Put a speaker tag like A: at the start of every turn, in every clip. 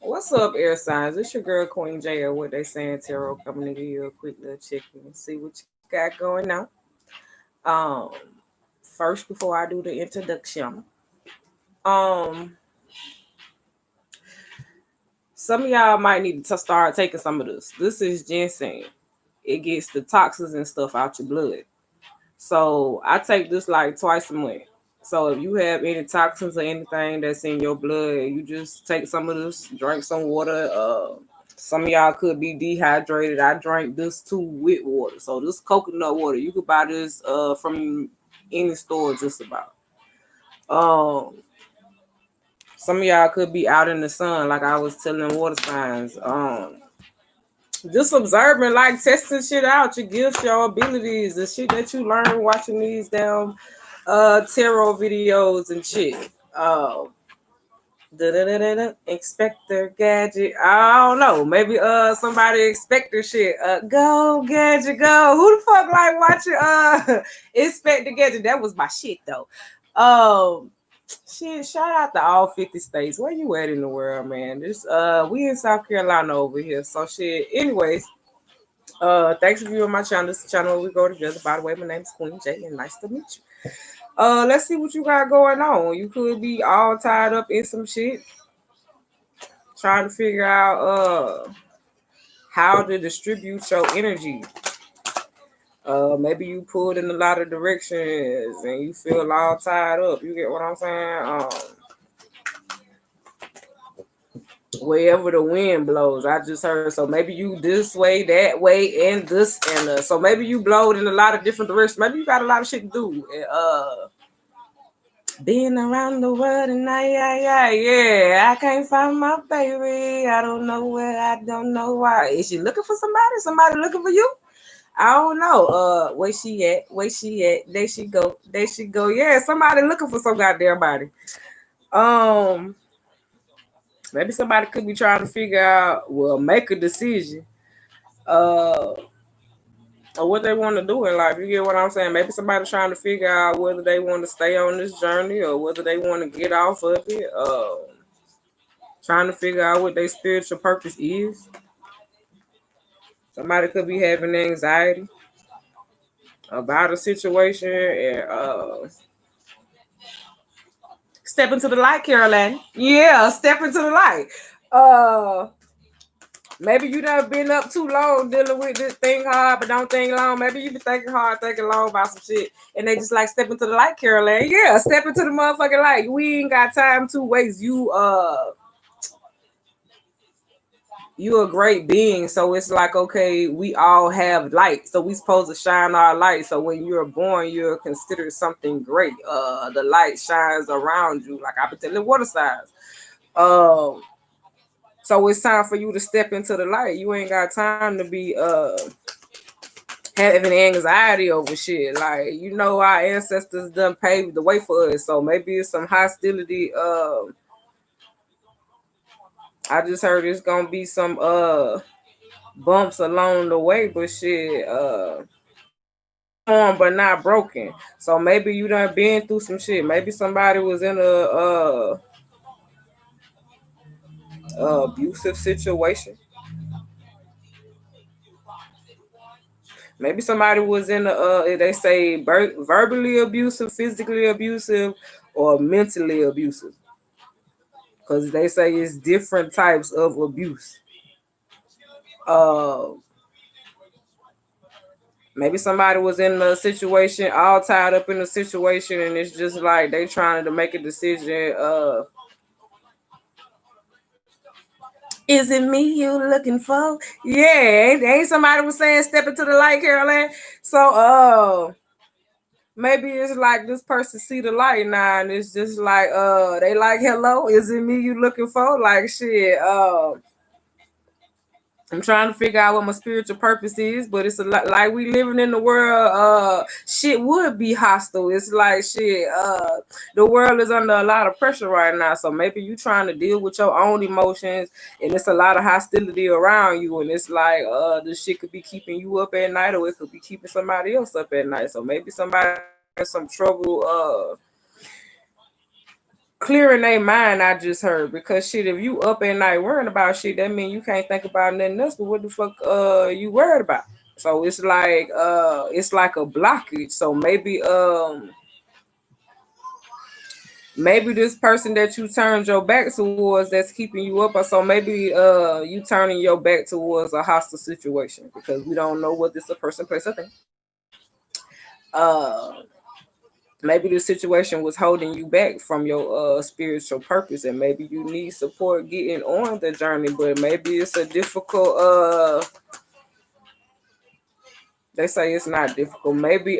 A: What's up, air signs? It's your girl Queen J, or what they saying tarot, coming to give you a quick little check and see what you got going on. Um, First, before I do the introduction, um, some of y'all might need to start taking some of this. This is ginseng. It gets the toxins and stuff out your blood. So I take this like twice a month. So if you have any toxins or anything that's in your blood, you just take some of this, drink some water. Some of y'all could be dehydrated. I drank this too with water. So this coconut water, you could buy this from any store just about. Um, some of y'all could be out in the sun, like I was telling water signs. Just observing, like testing shit out, your gifts, your abilities, the shit that you learn watching these damn tarot videos and shit. Inspector Gadget. I don't know. Maybe somebody Inspector shit. Go Gadget, go. Who the fuck like watching Inspector Gadget? That was my shit though. Shit, shout out to all 50 states. Where you at in the world, man? This we in South Carolina over here. So shit. Anyways, thanks for viewing my channel. This is the channel where we go together. By the way, my name is Queen J, and nice to meet you. Let's see what you got going on. You could be all tied up in some shit, trying to figure out how to distribute your energy. Maybe you pulled in a lot of directions and you feel all tied up. You get what I'm saying? Wherever the wind blows, I just heard. So maybe you this way, that way, and this, and so maybe you blowed in a lot of different directions. Maybe you got a lot of shit to do. Being around the world and yeah, I can't find my baby. I don't know where, I don't know why. Is she looking for somebody? Somebody looking for you? I don't know. Where she at? Where she at? There she go. There she go. Yeah, somebody looking for some goddamn body. Maybe somebody could be trying to figure out, well, make a decision. Or what they want to do in life. You get what I'm saying? Maybe somebody's trying to figure out whether they want to stay on this journey or whether they want to get off of it. Trying to figure out what their spiritual purpose is. Somebody could be having anxiety about a situation and step into the light, Caroline. Yeah, step into the light. Maybe you done been up too long dealing with this thing hard, but don't think long. Maybe you been thinking hard, thinking long about some shit, and they just like step into the light, Caroline. Yeah, step into the motherfucking light. We ain't got time to waste. You a great being, so it's like, okay, we all have light, so we supposed to shine our light. So when you're born, you're considered something great. The light shines around you, like I've been telling water signs. So it's time for you to step into the light. You ain't got time to be having anxiety over shit. Like, you know, our ancestors done paved the way for us. So maybe it's some hostility. I just heard it's gonna be some bumps along the way, but shit, but not broken. So maybe you done been through some shit. Maybe somebody was in a abusive situation. Maybe somebody was in they say verbally abusive, physically abusive, or mentally abusive. Because they say it's different types of abuse. Uh, Maybe somebody was in a situation, all tied up in a situation, and it's just like they trying to make a decision. Is it me you looking for? Yeah, ain't somebody was saying step into the light, Caroline. So maybe it's like this person see the light now, and it's just like they like, hello, is it me you looking for? Like shit. I'm trying to figure out what my spiritual purpose is, but it's a lot like we living in the world. Shit would be hostile. It's like shit. The world is under a lot of pressure right now. So maybe you trying to deal with your own emotions, and it's a lot of hostility around you. And it's like this shit could be keeping you up at night, or it could be keeping somebody else up at night. So maybe somebody has some trouble. clearing their mind. I just heard, because shit, if you up at night worrying about shit, that mean you can't think about nothing else. But what the fuck you worried about? So it's like a blockage. So maybe this person that you turned your back towards that's keeping you up, or so maybe you turning your back towards a hostile situation, because we don't know what this a person, place, or thing. Maybe the situation was holding you back from your spiritual purpose, and maybe you need support getting on the journey, but maybe it's a difficult they say it's not difficult. Maybe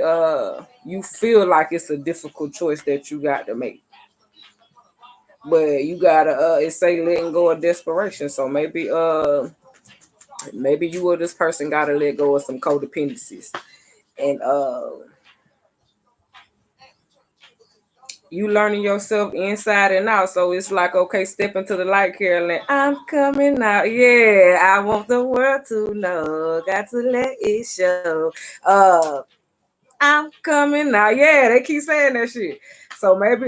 A: you feel like it's a difficult choice that you got to make. But you gotta it say letting go of desperation. So maybe you or this person gotta let go of some codependencies. And you learning yourself inside and out. So it's like, okay, step into the light, Carolyn. I'm coming out. Yeah, I want the world to know. Got to let it show. I'm coming out. Yeah, they keep saying that shit. So maybe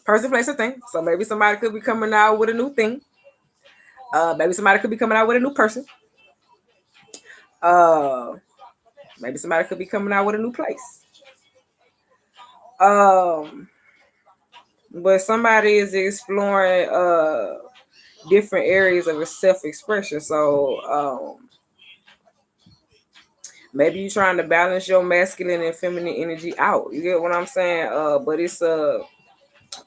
A: person, place, a thing. So maybe somebody could be coming out with a new thing. Maybe somebody could be coming out with a new person. Uh Maybe somebody could be coming out with a new place. Um but somebody is exploring different areas of self-expression. So maybe you're trying to balance your masculine and feminine energy out. You get what I'm saying? But it's a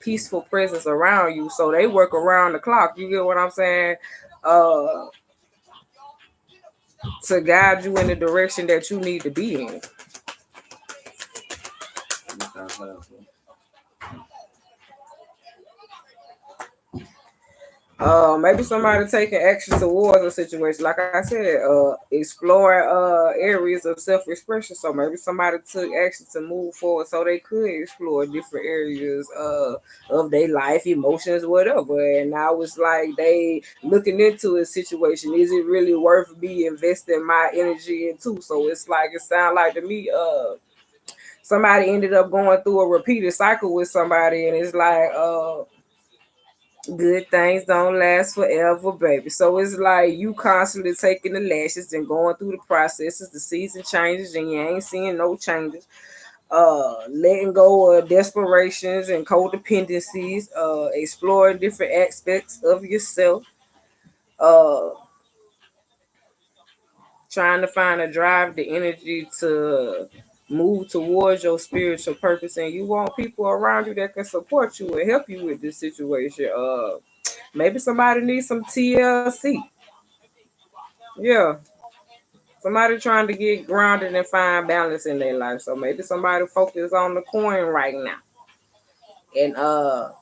A: peaceful presence around you. So they work around the clock. You get what I'm saying? To guide you in the direction that you need to be in. Maybe somebody taking action towards a situation. Like I said, exploring areas of self-expression. So maybe somebody took action to move forward so they could explore different areas of their life, emotions, whatever. And now it's like they looking into a situation. Is it really worth me investing my energy into? So it's like, it sounds like to me, somebody ended up going through a repeated cycle with somebody, and it's like, good things don't last forever, baby. So it's like you constantly taking the lashes and going through the processes. The season changes and you ain't seeing no changes. Letting go of desperations and codependencies. Exploring different aspects of yourself. Uh, Trying to find a drive, the energy to move towards your spiritual purpose, and you want people around you that can support you and help you with this situation. Maybe somebody needs some TLC. Yeah, somebody trying to get grounded and find balance in their life. So maybe somebody focus on the coin right now and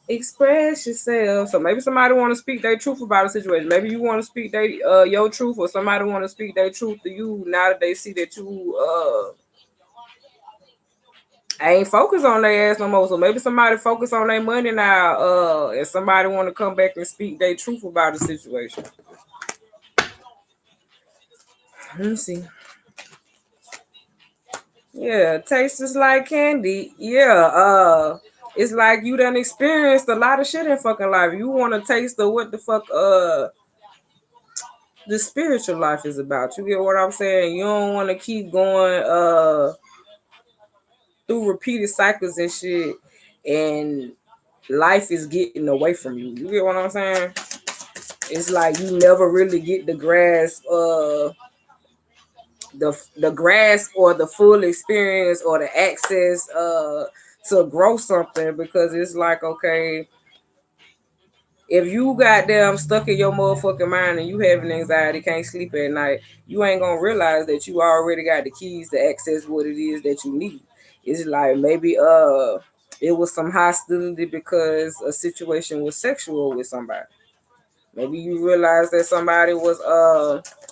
A: express yourself. So maybe somebody want to speak their truth about a situation. Maybe you want to speak your truth, or somebody want to speak their truth to you now that they see that you ain't focused on their ass no more. So maybe somebody focus on their money now, and somebody want to come back and speak their truth about the situation. Let me see. Yeah, tastes just like candy. Yeah, it's like you done experienced a lot of shit in fucking life. You want to taste the what the fuck the spiritual life is about. You get what I'm saying? You don't want to keep going through repeated cycles and shit, and life is getting away from you. You get what I'm saying? It's like you never really get the grasp the grasp or the full experience or the access to grow something, because it's like, okay, if you goddamn stuck in your motherfucking mind and you having anxiety, can't sleep at night, you ain't gonna realize that you already got the keys to access what it is that you need. It's like maybe it was some hostility because a situation was sexual with somebody. Maybe you realize that somebody was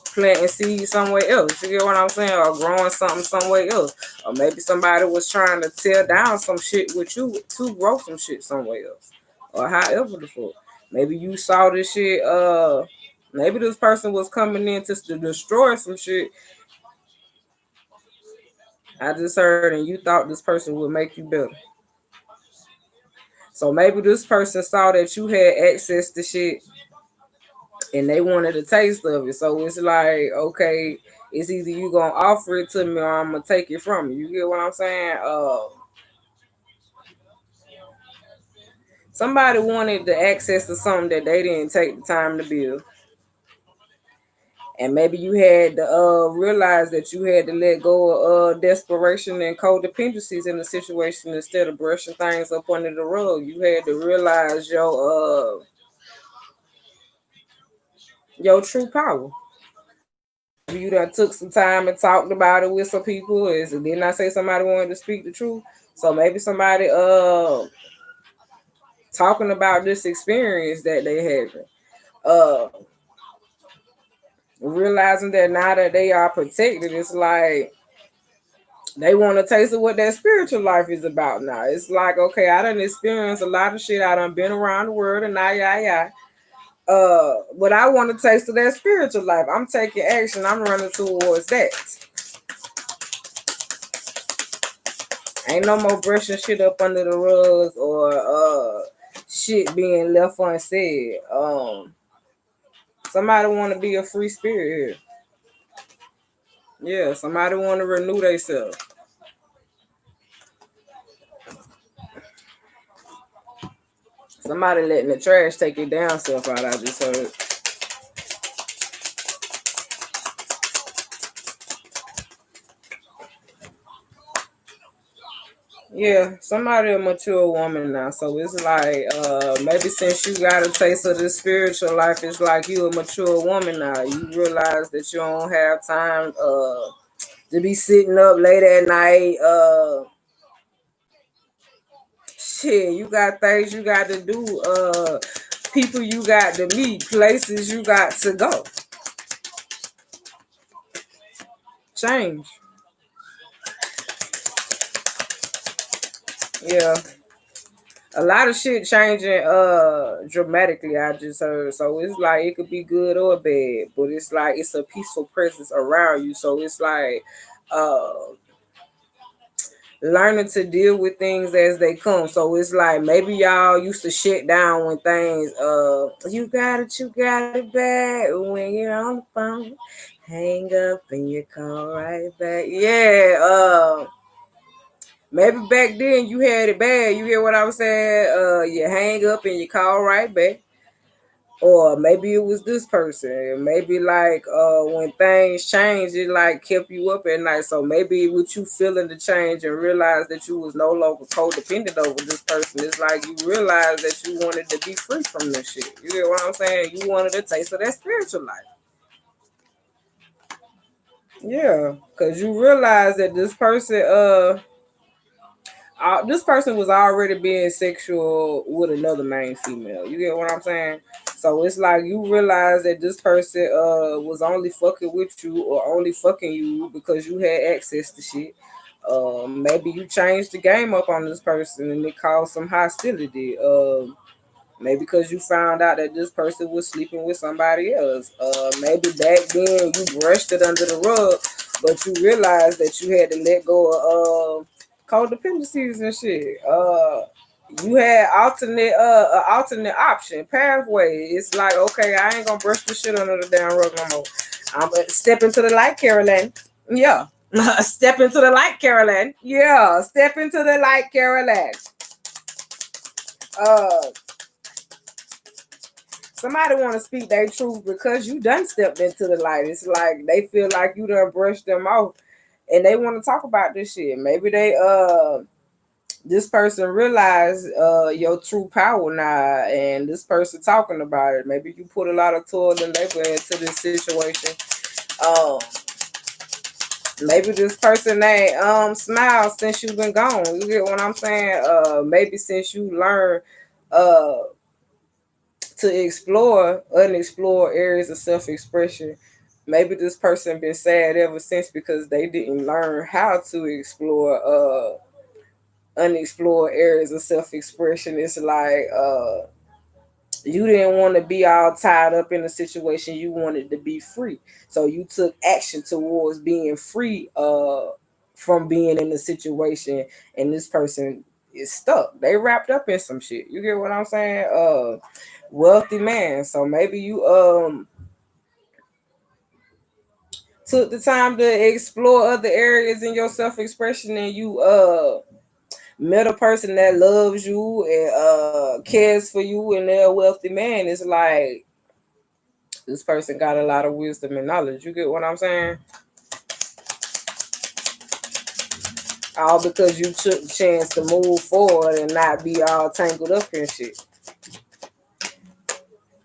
A: planting seeds somewhere else. You get what I'm saying? Or growing something somewhere else. Or maybe somebody was trying to tear down some shit with you to grow some shit somewhere else. Or however the fuck. Maybe you saw this shit, maybe this person was coming in to destroy some shit. I just heard, and you thought this person would make you better. So maybe this person saw that you had access to shit and they wanted a taste of it. So it's like, okay, it's either you gonna offer it to me or I'm gonna take it from you. You get what I'm saying? Somebody wanted the access to something that they didn't take the time to build. And maybe you had to realize that you had to let go of desperation and codependencies in the situation instead of brushing things up under the rug. You had to realize your true power. You done took some time and talked about it with some people. Didn't I say somebody wanted to speak the truth? So maybe somebody talking about this experience that they having. Realizing that now that they are protected, it's like they want to taste of what that spiritual life is about now. It's like, okay, I done experienced a lot of shit. I done been around the world and yeah. But I want to taste of that spiritual life. I'm taking action. I'm running towards that. Ain't no more brushing shit up under the rugs or shit being left unsaid. Somebody want to be a free spirit here. Yeah, somebody want to renew themselves. Somebody letting the trash take it down self out, I just heard. Yeah, somebody a mature woman now. So it's like, maybe since you got a taste of the spiritual life, it's like you a mature woman now. You realize that you don't have time to be sitting up late at night. Shit, you got things you got to do. People you got to meet, places you got to go. Change. Yeah. A lot of shit changing dramatically, I just heard. So it's like it could be good or bad, but it's like it's a peaceful presence around you. So it's like uh learning to deal with things as they come. So it's like maybe y'all used to shut down when things you got it back when you're on the phone. Hang up and you call right back. Yeah, maybe back then you had it bad. You hear what I was saying? You hang up and you call right back. Or maybe it was this person. Maybe like when things changed, it like kept you up at night. So maybe with you feeling the change and realize that you was no longer codependent over this person, it's like you realize that you wanted to be free from this shit. You get what I'm saying? You wanted a taste of that spiritual life. Yeah, because you realize that this person was already being sexual with another main female. You get what I'm saying? So it's like you realize that this person was only fucking with you or only fucking you because you had access to shit. Maybe you changed the game up on this person and it caused some hostility. Maybe because you found out that this person was sleeping with somebody else. Maybe back then you brushed it under the rug, but you realized that you had to let go of codependencies and shit. You had alternate option pathway. It's like, okay, I ain't gonna brush this shit under the damn rug no more. I'm gonna step into the light, Carolyn. Yeah. Step into the light, Carolyn. Yeah, step into the light, Carolyn. Uh Somebody want to speak their truth because you done stepped into the light. It's like they feel like you done brushed them off and they want to talk about this shit. Maybe this person realized your true power now and this person talking about it. Maybe you put a lot of toil and labor into this situation. Um Maybe this person ain't smiled since you've been gone. You get what I'm saying? Maybe since you learned uh to explore unexplored areas of self-expression. Maybe this person been sad ever since because they didn't learn how to explore unexplored areas of self-expression. It's like you didn't want to be all tied up in a situation. You wanted to be free, so you took action towards being free from being in the situation. And this person is stuck. They wrapped up in some shit. You get what I'm saying? Wealthy man. So maybe you took the time to explore other areas in your self-expression, and you met a person that loves you and cares for you, and they're a wealthy man. It's like this person got a lot of wisdom and knowledge. You get what I'm saying? All because you took the chance to move forward and not be all tangled up in shit.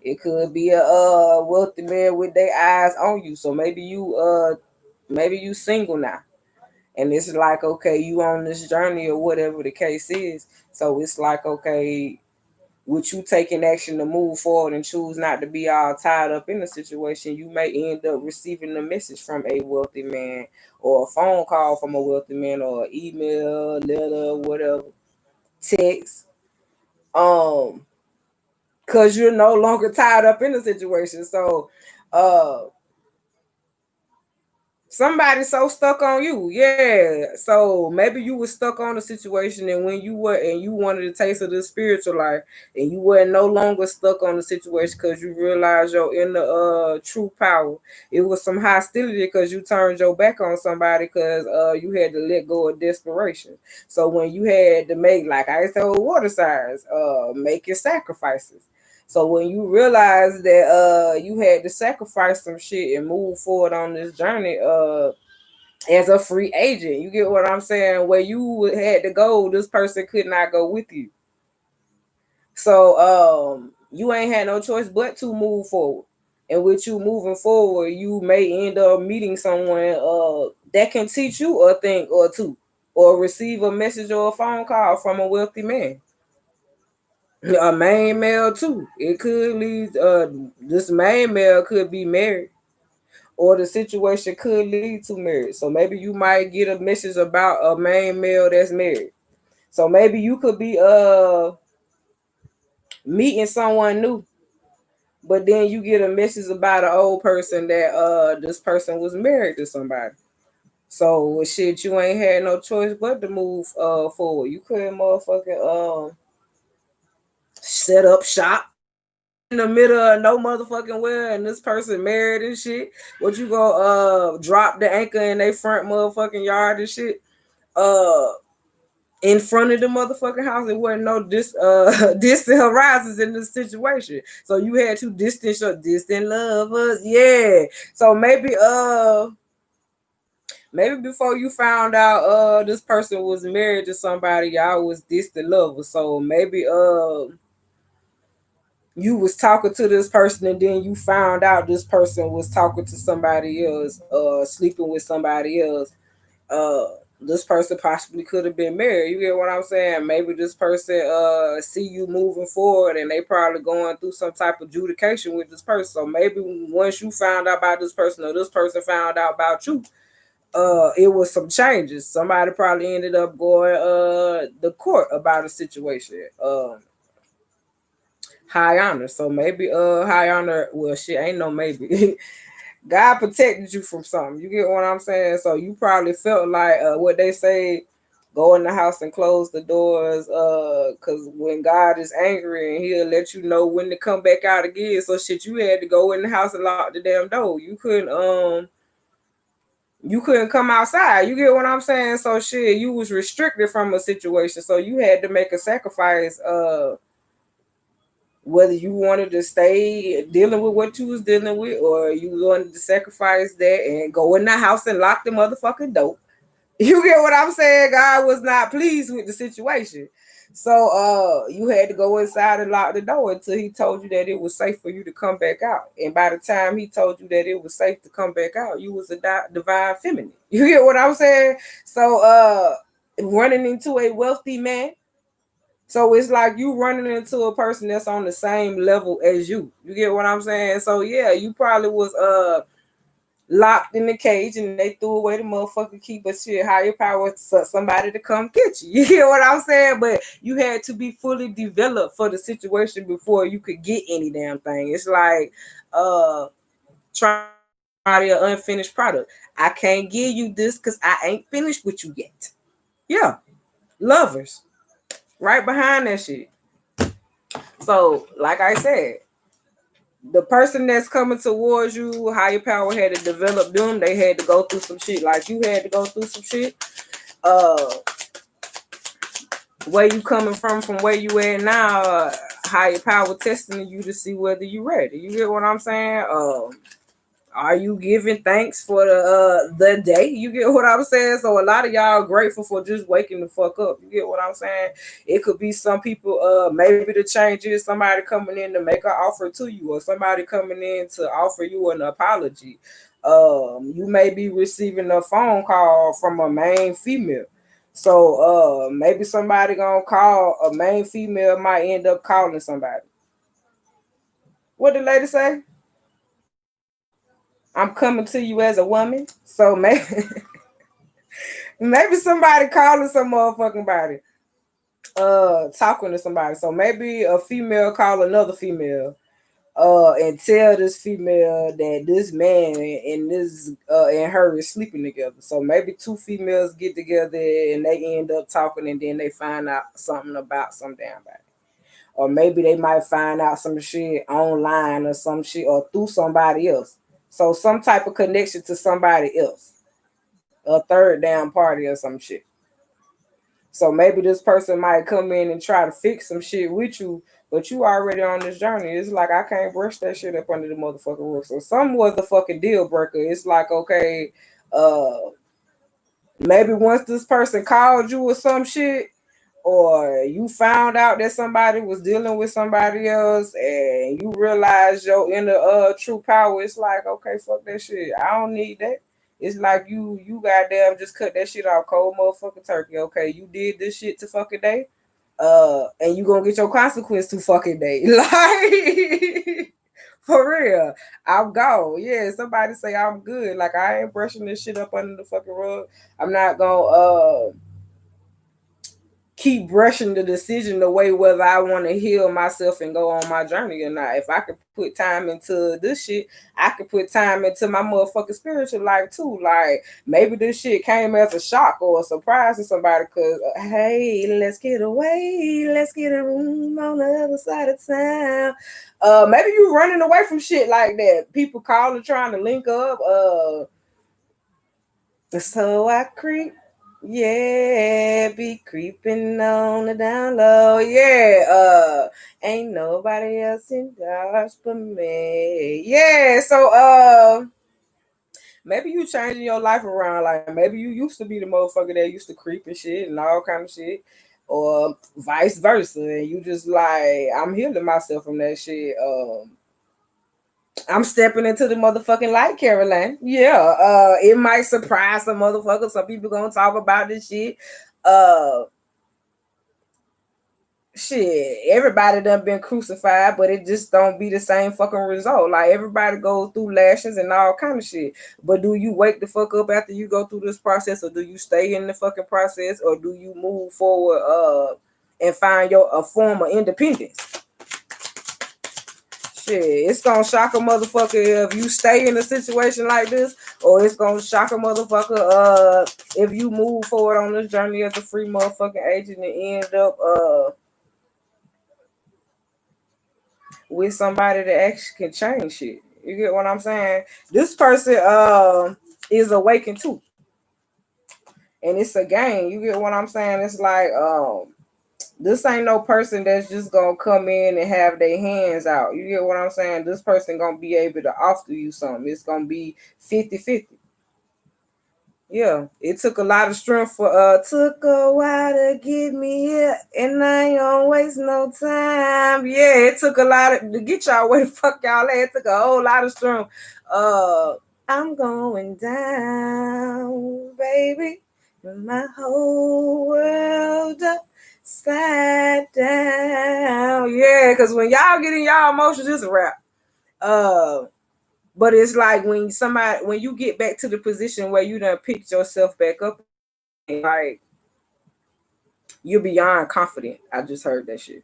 A: It could be a wealthy man with their eyes on you. So maybe you single now. And it's like, okay, you on this journey or whatever the case is. So it's like, okay, with you taking action to move forward and choose not to be all tied up in the situation, you may end up receiving a message from a wealthy man, or a phone call from a wealthy man, or an email, letter, whatever, text. Because you're no longer tied up in the situation. So somebody's so stuck on you. Yeah. So maybe you were stuck on the situation, and when you were and you wanted a taste of the spiritual life, and you were no longer stuck on the situation because you realized your inner true power. It was some hostility because you turned your back on somebody because you had to let go of desperation. So when you had to make, like I told water signs, making sacrifices. So when you realize that you had to sacrifice some shit and move forward on this journey as a free agent, you get what I'm saying? Where you had to go, this person could not go with you. So you ain't had no choice but to move forward. And with you moving forward, you may end up meeting someone that can teach you a thing or two, or receive a message or a phone call from a wealthy man. A main male too. It could lead. This main male could be married, or the situation could lead to marriage. So maybe you might get a message about a main male that's married. So maybe you could be meeting someone new, but then you get a message about an old person that this person was married to somebody. So shit, you ain't had no choice but to move forward. You couldn't motherfucking set up shop in the middle of no motherfucking where, and this person married and shit. What you go drop the anchor in they front motherfucking yard and shit? In front of the motherfucking house, it wasn't no distant horizons in this situation. So you had to distance your distant lovers. Yeah. So maybe before you found out this person was married to somebody, y'all was distant lovers. So maybe you was talking to this person, and then you found out this person was talking to somebody else, sleeping with somebody else. This person possibly could have been married. You get what I'm saying? Maybe this person see you moving forward, and they probably going through some type of adjudication with this person. So maybe once you found out about this person, or this person found out about you, it was some changes. Somebody probably ended up going the court about a situation. High honor. So maybe high honor, well shit, ain't no maybe. God protected you from something. You get what I'm saying? So you probably felt like what they say, go in the house and close the doors, cause when God is angry, and he'll let you know when to come back out again. So shit, you had to go in the house and lock the damn door. You couldn't come outside. You get what I'm saying? So shit, you was restricted from a situation. So you had to make a sacrifice, whether you wanted to stay dealing with what you was dealing with, or you wanted to sacrifice that and go in the house and lock the motherfucking door. You get what I'm saying? God was not pleased with the situation. So you had to go inside and lock the door until he told you that it was safe for you to come back out. And by the time he told you that it was safe to come back out, you was a divine feminine. You get what I'm saying? So running into a wealthy man, so it's like you running into a person that's on the same level as you. You get what I'm saying? So yeah, you probably was locked in the cage, and they threw away the motherfucking key, but shit, higher power somebody to come get you. You get what I'm saying? But you had to be fully developed for the situation before you could get any damn thing. It's like trying an unfinished product. I can't give you this because I ain't finished with you yet. Yeah. Lovers. Right behind that shit. So, like I said, the person that's coming towards you, higher power had to develop them. They had to go through some shit like you had to go through some shit. Where you coming from where you at now, higher power testing you to see whether you ready. You get what I'm saying? Are you giving thanks for the day? You get what I'm saying? So a lot of y'all grateful for just waking the fuck up. You get what I'm saying? It could be some people, maybe the change is somebody coming in to make an offer to you, or somebody coming in to offer you an apology. You may be receiving a phone call from a main female. So maybe somebody gonna call a main female might end up calling somebody. What did the lady say? I'm coming to you as a woman. So maybe maybe somebody calling some motherfucking body, talking to somebody. So maybe a female call another female, and tell this female that this man and this and her is sleeping together. So maybe two females get together and they end up talking, and then they find out something about some damn body. Or maybe they might find out some shit online or some shit or through somebody else. So some type of connection to somebody else, a third damn party or some shit. So maybe this person might come in and try to fix some shit with you, but you already on this journey. It's like I can't brush that shit up under the motherfucking roof. So some was the fucking deal breaker. It's like, okay, uh maybe once this person called you or some shit, or you found out that somebody was dealing with somebody else and you realize your inner true power, it's like, okay, fuck that shit. I don't need that. It's like you goddamn just cut that shit off cold motherfucking turkey. Okay, you did this shit to fucking day. And you gonna get your consequence to fucking day. Like for real. I'm gone. Yeah, somebody say I'm good. Like I ain't brushing this shit up under the fucking rug. I'm not gonna keep brushing the decision away whether I want to heal myself and go on my journey or not. If I could put time into this shit, I could put time into my motherfucking spiritual life too. Like maybe this shit came as a shock or a surprise to somebody because, hey, let's get away. Let's get a room on the other side of town. Maybe you running away from shit like that. People calling, trying to link up. So I creep. Yeah, be creeping on the down low. Yeah, ain't nobody else in Dodge but me. Yeah, so maybe you changing your life around. Like maybe you used to be the motherfucker that used to creep and shit and all kind of shit, or vice versa, and you just like I'm healing myself from that shit. I'm stepping into the motherfucking light, Caroline. Yeah, it might surprise some motherfuckers. Some people gonna talk about this shit. Uh, shit, everybody done been crucified, but it just don't be the same fucking result. Like everybody goes through lashings and all kind of shit. But do you wake the fuck up after you go through this process, or do you stay in the fucking process, or do you move forward and find your a form of independence? Shit, it's gonna shock a motherfucker if you stay in a situation like this, or it's gonna shock a motherfucker if you move forward on this journey as a free motherfucking agent and end up with somebody that actually can change shit. You get what I'm saying? This person is awakened too. And it's a game. You get what I'm saying? It's like this ain't no person that's just gonna come in and have their hands out. You get what I'm saying? This person gonna be able to offer you something. It's gonna be 50-50. Yeah, it took a lot of strength for took a while to get me here, and I ain't gonna waste no time. Yeah, it took a lot of to get y'all where the fuck y'all at. It took a whole lot of strength. Uh I'm going down, baby. My whole world upside down. Yeah, because when y'all get in y'all emotions, it's a wrap. Uh but it's like when you get back to the position where you done picked yourself back up, like you're beyond confident. I just heard that shit.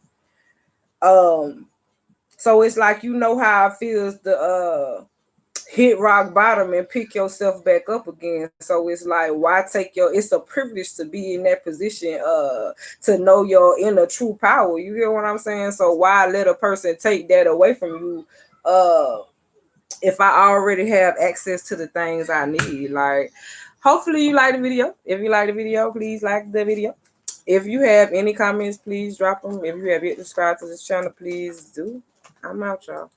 A: Um, so it's like you know how it feels to hit rock bottom and pick yourself back up again. So it's like, why take it's a privilege to be in that position, to know your inner true power. You get what I'm saying? So why let a person take that away from you, if I already have access to the things I need? Like, hopefully you like the video. If you like the video, please like the video. If you have any comments, please drop them. If you have yet to subscribe to this channel, please do. I'm out, y'all.